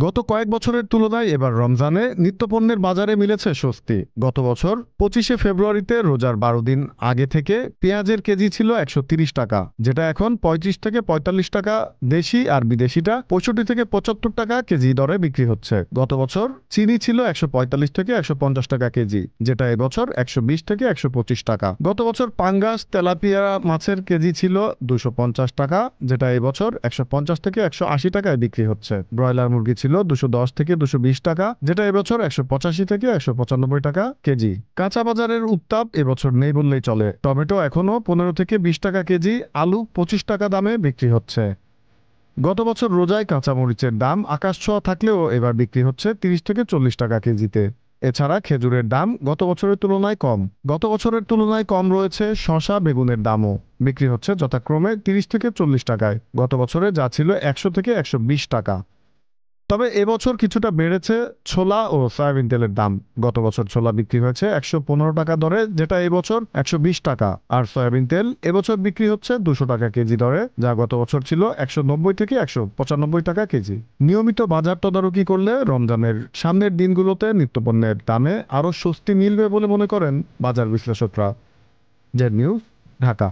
গত কয়েক বছরের তুলনায় এবার রমজানে নিত্যপণ্যের বাজারে মিলেছে স্বস্তি। গত বছর 25শে ফেব্রুয়ারিতে রোজার 12 দিন আগে থেকে পেঁয়াজের কেজি ছিল 130 টাকা, যেটা এখন 35 থেকে 45 টাকা দেশি আর বিদেশিটা 65 থেকে 75 টাকা কেজি দরে বিক্রি হচ্ছে। গত বছর চিনি ছিল 145 থেকে 150 টাকা কেজি, যেটা এবছর 120 থেকে 125 টাকা। গত বছর পাঙ্গাস তেলাপিয়া মাছের কেজি ছিল 250 টাকা, যেটা এবছর 150 থেকে 180 টাকায় বিক্রি হচ্ছে। ব্রয়লার মুরগি ছিল 210 থেকে 220 টাকা, যেটা এবছর 185 থেকে 195 টাকা কেজি। কাঁচা বাজারের উত্তাপ এবছর নেই বললেই চলে। টমেটো এখনো 15 থেকে 20 টাকা কেজি, আলু 25 টাকা দামে বিক্রি হচ্ছে। গত বছর রোজায় কাঁচামরিচের দাম আকাশছোঁয়া থাকলেও এবার বিক্রি হচ্ছে 30 থেকে 40 টাকা কেজিতে। এছাড়া খেজুরের দাম গত বছরের তুলনায় কম। গত বছরের তুলনায় কম রয়েছে শসা, বেগুনের দামও বিক্রি হচ্ছে যথাক্রমে 30 থেকে 40 টাকায়। গত বছরে যা ছিল 100 থেকে 120 টাকা। তবে এবছর কিছুটা বেড়েছে ছোলা ও সয়াবিন তেলের দাম। গত বছর ছোলা বিক্রি হয়েছে 115 টাকা দরে, যেটা এবছর 120 টাকা। আর সয়াবিন তেল এবছর বিক্রি হচ্ছে 200 টাকা কেজি দরে, যা গত বছর ছিল 190 থেকে 195 টাকা কেজি। নিয়মিত বাজার তদারকি করলে রমজানের সামনের দিনগুলোতে নিত্যপণ্যের দামে আরও স্বস্তি মিলবে বলে মনে করেন বাজার বিশ্লেষকরা। Z news, Dhaka.